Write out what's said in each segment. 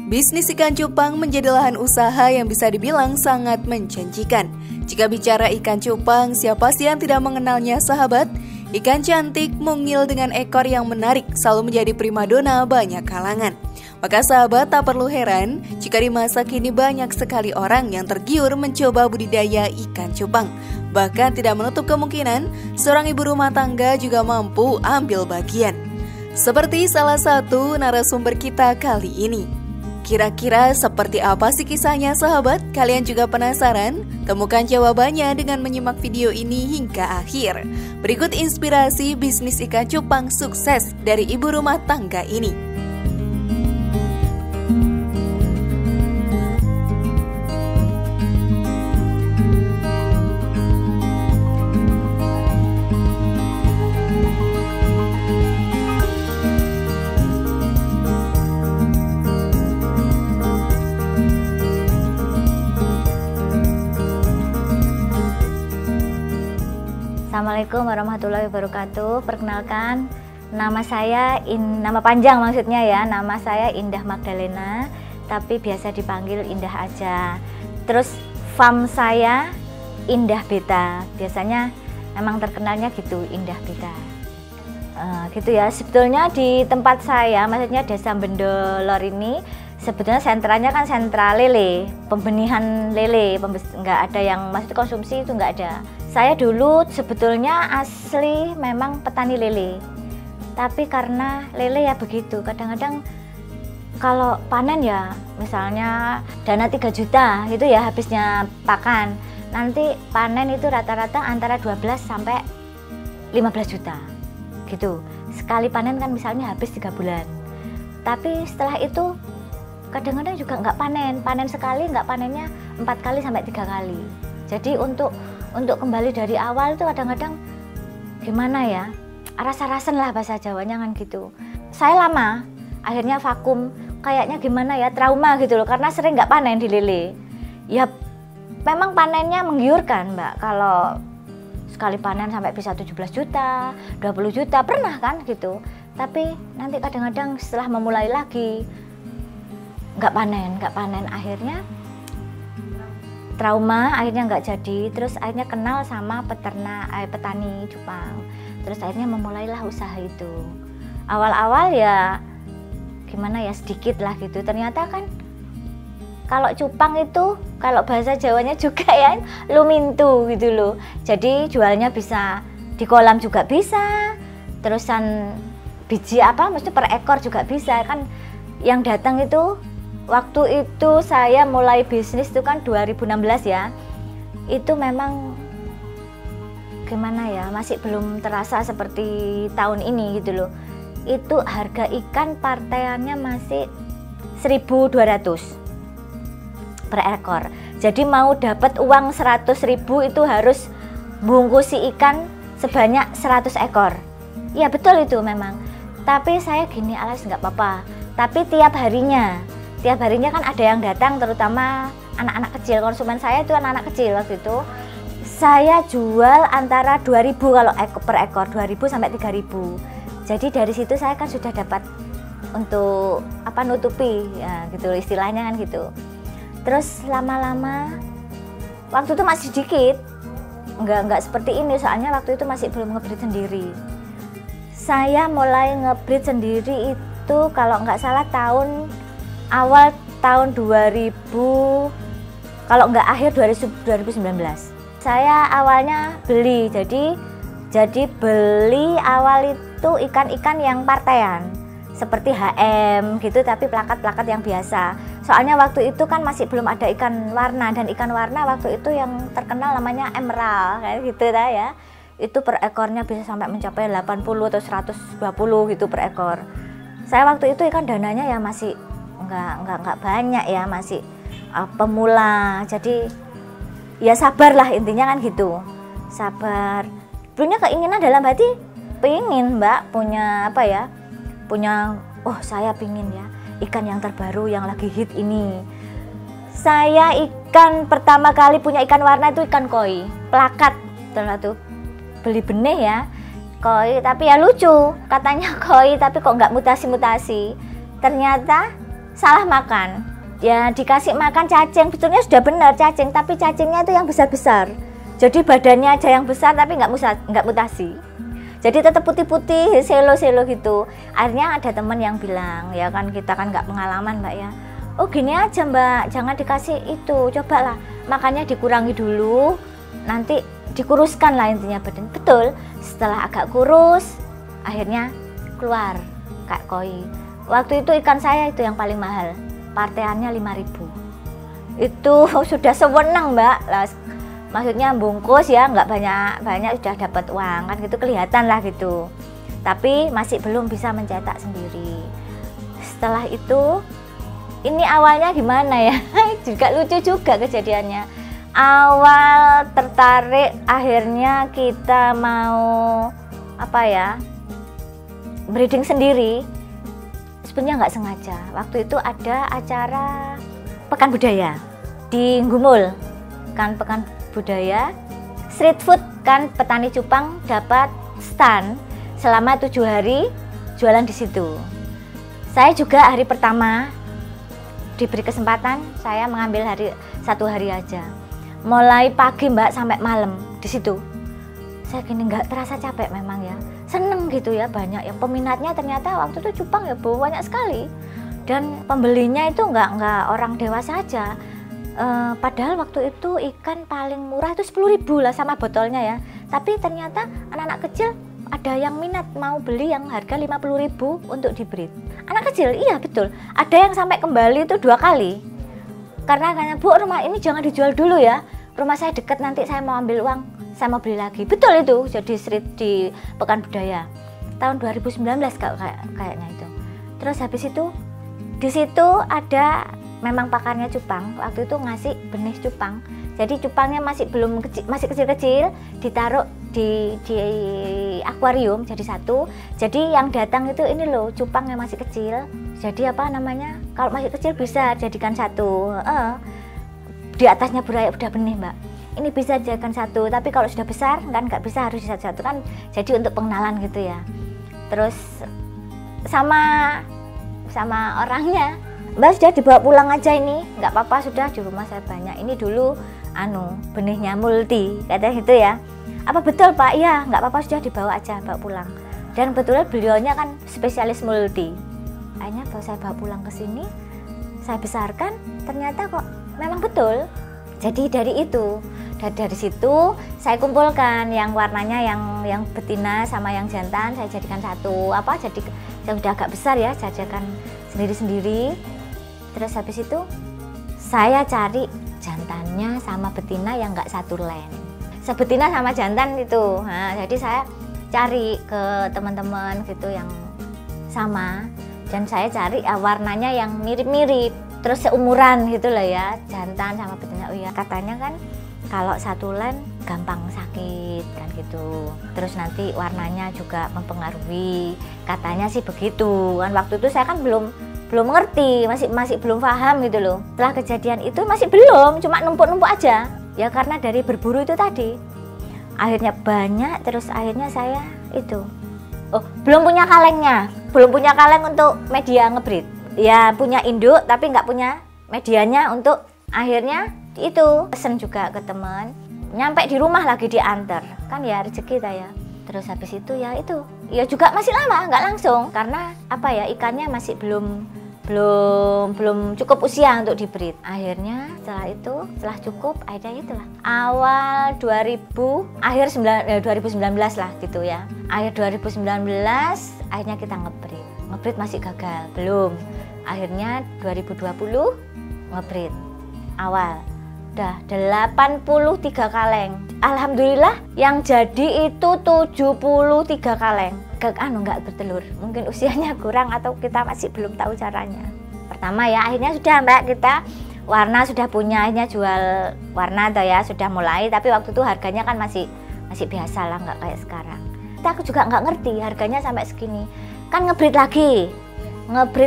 Bisnis ikan cupang menjadi lahan usaha yang bisa dibilang sangat menjanjikan. Jika bicara ikan cupang, siapa sih yang tidak mengenalnya, sahabat? Ikan cantik, mungil dengan ekor yang menarik selalu menjadi primadona banyak kalangan. Maka sahabat tak perlu heran jika di masa kini banyak sekali orang yang tergiur mencoba budidaya ikan cupang. Bahkan tidak menutup kemungkinan seorang ibu rumah tangga juga mampu ambil bagian. Seperti salah satu narasumber kita kali ini. Kira-kira seperti apa sih kisahnya, sahabat? Kalian juga penasaran? Temukan jawabannya dengan menyimak video ini hingga akhir. Berikut inspirasi bisnis ikan cupang sukses dari ibu rumah tangga ini. Assalamualaikum warahmatullahi wabarakatuh. Perkenalkan, nama saya nama panjang maksudnya ya. Nama saya Indah Magdalena, tapi biasa dipanggil Indah aja. Terus farm saya Indah Beta. Biasanya emang terkenalnya gitu, Indah Beta. Gitu ya. Sebetulnya di tempat saya, maksudnya Desa Bendolor ini, sebetulnya sentranya kan sentra lele, pembenihan lele, nggak ada yang maksud konsumsi itu nggak ada. Saya dulu sebetulnya asli memang petani lele, tapi karena lele ya begitu, kadang-kadang kalau panen ya misalnya dana 3 juta itu ya habisnya pakan, nanti panen itu rata-rata antara 12 sampai 15 juta gitu. Sekali panen kan misalnya habis 3 bulan, tapi setelah itu kadang-kadang juga nggak panen sekali, nggak panennya 4 kali sampai 3 kali. Jadi untuk kembali dari awal itu kadang-kadang gimana ya, rasa-rasen lah bahasa Jawanya kan gitu. Saya lama akhirnya vakum, kayaknya gimana ya, trauma gitu loh, karena sering nggak panen di lele. Ya memang panennya menggiurkan Mbak, kalau sekali panen sampai bisa 17 juta, 20 juta pernah kan gitu. Tapi nanti kadang-kadang setelah memulai lagi nggak panen, akhirnya trauma, akhirnya nggak jadi. Terus akhirnya kenal sama petani cupang, terus akhirnya memulailah usaha itu. Awal-awal ya gimana ya, sedikit lah gitu. Ternyata kan kalau cupang itu, kalau bahasa Jawanya juga ya, lumintu gitu loh. Jadi jualnya bisa di kolam juga bisa, terusan biji maksudnya per ekor juga bisa kan. Yang datang itu, waktu itu saya mulai bisnis itu kan 2016 ya, itu memang gimana ya, masih belum terasa seperti tahun ini gitu loh. Itu harga ikan partaiannya masih 1.200 per ekor. Jadi mau dapat uang 100.000 itu harus bungkusi ikan sebanyak 100 ekor. Ya betul itu memang. Tapi saya gini, alas nggak apa-apa. Tapi tiap harinya kan ada yang datang, terutama anak-anak kecil. Konsumen saya itu anak-anak kecil waktu itu. Saya jual antara 2.000 kalau per ekor, 2.000 sampai 3.000. Jadi dari situ saya kan sudah dapat untuk nutupi ya gitu istilahnya kan gitu. Terus lama-lama waktu itu masih sedikit, nggak seperti ini, soalnya waktu itu masih belum ngebreed sendiri. Saya mulai ngebreed sendiri itu kalau nggak salah awal tahun 2000, kalau nggak akhir 2019. Saya awalnya beli, jadi beli awal itu ikan-ikan yang partaian seperti HM gitu, tapi plakat-plakat yang biasa. Soalnya waktu itu kan masih belum ada ikan warna, dan ikan warna waktu itu yang terkenal namanya emerald kayak gitu ya. Itu per ekornya bisa sampai mencapai 80 atau 120 gitu per ekor. Saya waktu itu ikan dananya ya masih nggak banyak ya, masih pemula. Jadi ya sabar lah intinya kan gitu, sabar. Punya keinginan dalam hati, pengen Mbak punya saya pingin ya ikan yang terbaru yang lagi hit ini. Saya ikan pertama kali punya ikan warna itu ikan koi, plakat tuh, beli benih ya, koi, tapi ya lucu katanya koi, tapi kok nggak mutasi-mutasi. Ternyata salah makan. Ya dikasih makan cacing, betulnya sudah benar cacing, tapi cacingnya itu yang besar-besar. Jadi badannya aja yang besar tapi nggak mutasi. Jadi tetap putih-putih, selo-selo gitu. Akhirnya ada teman yang bilang, ya kan kita kan nggak pengalaman Mbak ya. Oh gini aja Mbak, jangan dikasih itu, cobalah makannya dikurangi dulu, nanti dikuruskan lah intinya badan. Betul, setelah agak kurus, akhirnya keluar kayak koi. Waktu itu ikan saya itu yang paling mahal, partaiannya 5.000. Itu sudah sewenang Mbak lah. Maksudnya bungkus ya, nggak banyak sudah dapat uang kan gitu, kelihatan lah gitu. Tapi masih belum bisa mencetak sendiri. Setelah itu, ini awalnya gimana ya? Juga lucu juga kejadiannya. Awal tertarik, akhirnya kita mau breeding sendiri. Sebenarnya nggak sengaja. Waktu itu ada acara Pekan Budaya di Gumul, kan Pekan Budaya, street food kan, petani cupang dapat stand selama 7 hari jualan di situ. Saya juga hari pertama diberi kesempatan, saya mengambil 1 hari aja. Mulai pagi Mbak sampai malam di situ. Saya gini nggak terasa capek memang ya, seneng gitu ya, banyak yang peminatnya ternyata waktu itu cupang ya Bu, banyak sekali. Dan pembelinya itu nggak orang dewasa aja. Padahal waktu itu ikan paling murah itu 10.000 lah sama botolnya ya. Tapi ternyata anak-anak kecil ada yang minat mau beli yang harga 50.000 untuk di-breed. Anak kecil, iya betul. Ada yang sampai kembali itu 2 kali. Karena Bu, rumah ini jangan dijual dulu ya. Rumah saya dekat, nanti saya mau ambil uang, saya mau beli lagi. Betul itu, jadi street di Pekan Budaya. Tahun 2019 kayaknya itu. Terus habis itu di situ ada memang pakarnya cupang, waktu itu ngasih benih cupang. Jadi cupangnya masih kecil-kecil, ditaruh di akuarium jadi satu. Jadi yang datang itu ini loh, cupang yang masih kecil. Jadi kalau masih kecil bisa jadikan satu. Di atasnya udah benih Mbak. Ini bisa jadikan satu, tapi kalau sudah besar kan nggak bisa, harus satu-satu kan. Jadi untuk pengenalan gitu ya. Terus sama orangnya, Mbak sudah dibawa pulang aja ini, nggak apa-apa, sudah di rumah saya banyak. Ini dulu benihnya multi, katanya gitu ya. Apa betul Pak? Iya, nggak apa-apa, sudah dibawa aja, bawa pulang. Dan kebetulan beliaunya kan spesialis multi. Akhirnya saya bawa pulang ke sini, saya besarkan, ternyata kok memang betul. Jadi dari situ saya kumpulkan yang warnanya yang betina sama yang jantan, saya jadikan satu. Jadi saya udah agak besar ya, saya jadikan sendiri-sendiri. Terus habis itu saya cari jantannya sama betina yang nggak satu len. Sebetina sama jantan itu. Nah, jadi saya cari ke teman-teman gitu yang sama, dan saya cari warnanya yang mirip-mirip. Terus seumuran gitu lah ya, jantan sama betina. Oh ya, katanya kan kalau satu len gampang sakit kan gitu. Terus nanti warnanya juga mempengaruhi. Katanya sih begitu. Kan waktu itu saya kan belum ngerti, masih belum paham gitu loh. Setelah kejadian itu masih belum, cuma numpuk-numpuk aja. Ya karena dari berburu itu tadi. Akhirnya banyak, terus akhirnya saya itu. Belum punya kalengnya. Belum punya kaleng untuk media ngebreed. Ya punya induk tapi nggak punya medianya untuk, akhirnya itu pesen juga ke teman. Nyampe di rumah lagi diantar. Kan ya rezeki saya. Terus habis itu ya juga masih lama, nggak langsung. Karena ikannya masih belum cukup usia untuk dibreed. Akhirnya setelah cukup, akhirnya itulah awal 2019 lah gitu ya. Akhir 2019 akhirnya kita ngebreed masih gagal, belum. Akhirnya 2020 ngebreed awal udah 83 kaleng. Alhamdulillah yang jadi itu 73 kaleng. Nggak bertelur, mungkin usianya kurang atau kita masih belum tahu caranya. Pertama ya, akhirnya sudah Mbak, kita warna sudah punya, akhirnya jual warna sudah mulai, tapi waktu itu harganya kan masih biasa lah, nggak kayak sekarang. Tapi aku juga nggak ngerti harganya sampai segini. Kan ngebreed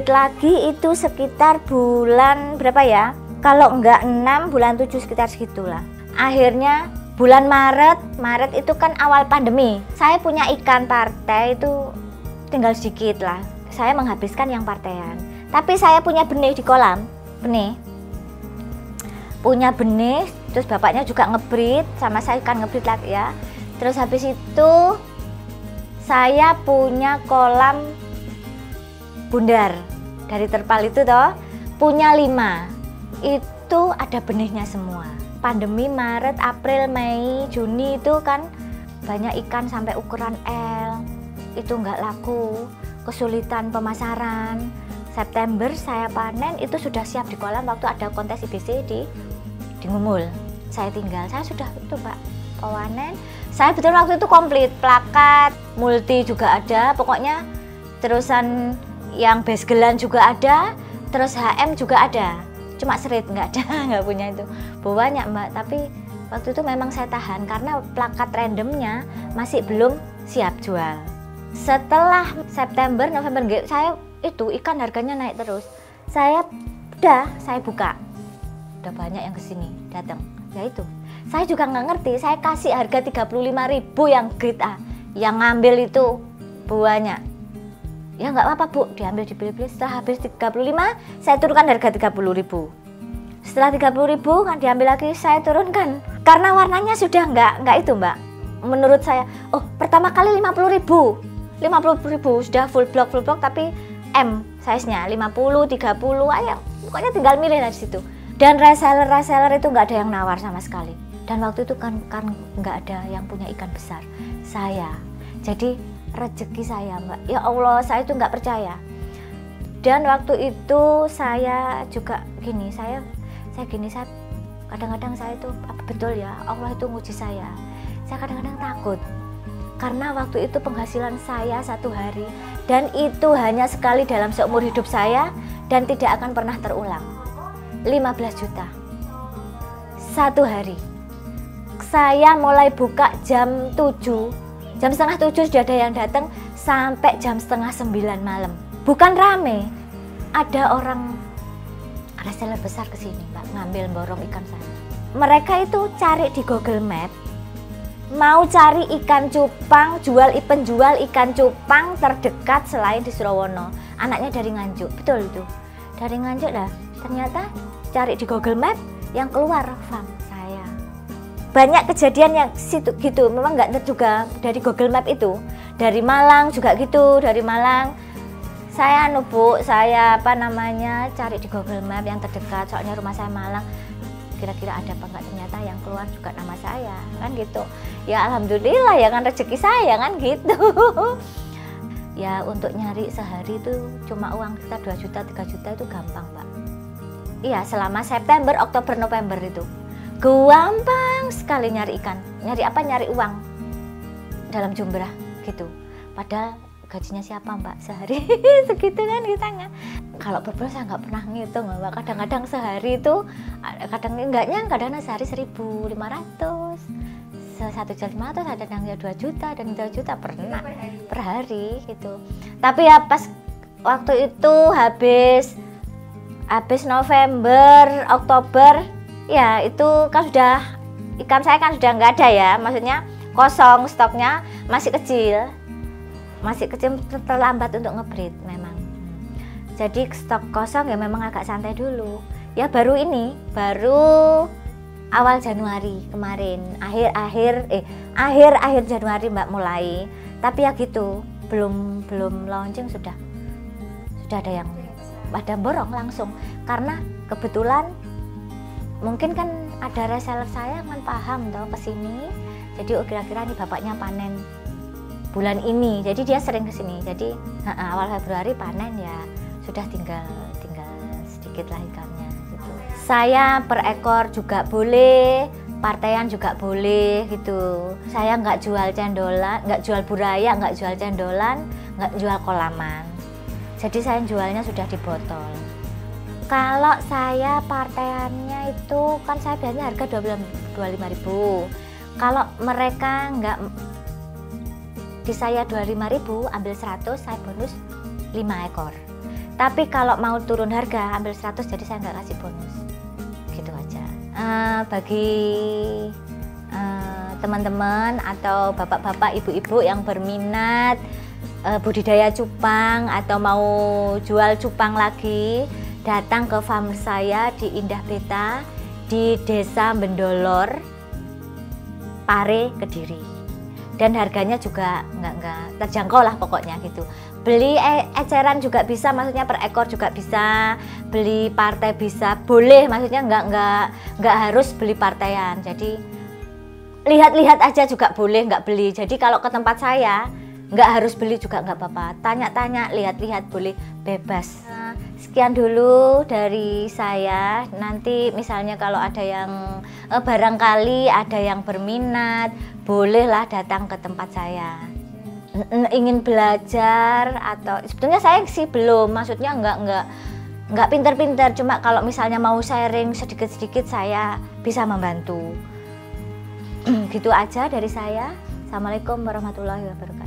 lagi itu sekitar bulan berapa ya? Kalau nggak 6, bulan 7 sekitar segitulah. Akhirnya bulan Maret itu kan awal pandemi. Saya punya ikan partai itu tinggal sedikit lah. Saya menghabiskan yang partaian. Tapi saya punya benih di kolam, punya benih, terus bapaknya juga ngebreed, sama saya kan ngebreed lagi ya. Terus habis itu saya punya kolam bundar dari terpal itu toh, punya 5, itu ada benihnya semua. Pandemi Maret, April, Mei, Juni itu kan banyak ikan sampai ukuran L, itu nggak laku, kesulitan pemasaran. September saya panen itu sudah siap di kolam waktu ada kontes IBC di Ngumul. Saya tinggal, saya sudah itu Pak panen. Saya betul waktu itu komplit, plakat, multi juga ada, pokoknya terusan yang basegelan juga ada, terus HM juga ada. Cuma serit nggak ada, nggak punya itu. Banyak Mbak, tapi waktu itu memang saya tahan karena plakat randomnya masih belum siap jual. Setelah September, November, saya itu ikan harganya naik terus. Saya buka, udah banyak yang kesini datang. Ya itu, saya juga nggak ngerti. Saya kasih harga 35.000 yang grade A, yang ngambil itu banyak. Ya nggak apa-apa Bu, diambil dibeli-beli. Setelah habis 35, saya turunkan harga 30.000. Setelah 30.000 kan diambil lagi, saya turunkan. Karena warnanya sudah nggak itu Mbak. Menurut saya, oh pertama kali 50.000 sudah full block tapi M size-nya 50, 30, ayo pokoknya tinggal milih dari situ. Dan reseller itu nggak ada yang nawar sama sekali. Dan waktu itu kan nggak ada yang punya ikan besar. Saya, jadi rezeki saya Mbak, ya Allah, saya itu nggak percaya. Dan waktu itu saya juga gini, saya kadang-kadang saya itu apa betul ya Allah itu nguji saya kadang-kadang takut karena waktu itu penghasilan saya 1 hari dan itu hanya sekali dalam seumur hidup saya dan tidak akan pernah terulang. 15 juta 1 hari. Saya mulai buka jam 7, jam setengah 7 sudah ada yang datang sampai jam setengah 9 malam. Bukan rame, ada orang reseller besar kesini Mbak, ngambil borong ikan saya. Mereka itu cari di Google Map, mau cari ikan cupang, penjual ikan cupang terdekat selain di Surawono. Anaknya dari Nganjuk, betul itu. Dari Nganjuk dah, ternyata cari di Google Map yang keluar farm saya. Banyak kejadian yang situ gitu, memang nggak juga dari Google Map itu. Dari Malang juga gitu, dari Malang. Saya cari di Google Map yang terdekat, soalnya rumah saya Malang, kira-kira ada apa enggak, ternyata yang keluar juga nama saya, kan gitu. Ya alhamdulillah ya kan rezeki saya kan gitu. Ya untuk nyari sehari itu cuma uang kita 2 juta, 3 juta itu gampang Pak. Iya selama September, Oktober, November itu gampang sekali nyari ikan. Nyari apa? Nyari uang dalam jumlah gitu. Padahal gajinya siapa Mbak sehari segitu kan ditanya. Kalau berbulan saya nggak pernah ngitung Mbak. Kadang-kadang sehari itu kadang sehari 1.500, 1,5 juta, ada yang 2 juta dan 3 juta pernah per hari gitu. Tapi ya pas waktu itu habis November, Oktober ya itu kan sudah ikan saya kan sudah nggak ada ya, maksudnya kosong, stoknya masih kecil terlambat untuk ngebreed memang. Jadi stok kosong ya memang agak santai dulu. Ya baru awal Januari kemarin, akhir Januari Mbak mulai. Tapi ya gitu, belum launching sudah ada borong langsung. Karena kebetulan mungkin kan ada reseller saya kan paham toh kesini. Jadi kira-kira nih bapaknya panen bulan ini, jadi dia sering kesini. Jadi awal Februari panen ya sudah tinggal sedikit lah ikannya gitu. Saya per ekor juga boleh, partaian juga boleh gitu. Saya nggak jual cendolan, nggak jual buraya, nggak jual cendolan, nggak jual kolaman. Jadi saya jualnya sudah di botol. Kalau saya partaiannya itu kan saya biasanya harga 25.000. Kalau mereka nggak di saya 25.000, ambil 100, saya bonus 5 ekor. Tapi kalau mau turun harga ambil 100, jadi saya nggak kasih bonus. Gitu aja. Bagi teman-teman atau bapak-bapak, ibu-ibu yang berminat budidaya cupang atau mau jual cupang lagi, datang ke farm saya di Indah Beta di Desa Bendolor, Pare, Kediri. Dan harganya juga nggak terjangkau lah pokoknya gitu. Beli eceran juga bisa, maksudnya per ekor juga bisa, beli partai bisa, boleh, maksudnya nggak harus beli partaian. Jadi lihat-lihat aja juga boleh, nggak beli. Jadi kalau ke tempat saya nggak harus beli juga nggak apa-apa, tanya-tanya, lihat-lihat boleh, bebas. Nah, sekian dulu dari saya. Nanti misalnya kalau ada yang barangkali ada yang berminat, bolehlah datang ke tempat saya. Ingin belajar atau sebetulnya saya sih belum, maksudnya nggak pinter-pinter, cuma kalau misalnya mau sharing sedikit-sedikit saya bisa membantu. Gitu aja dari saya. Assalamualaikum warahmatullahi wabarakatuh.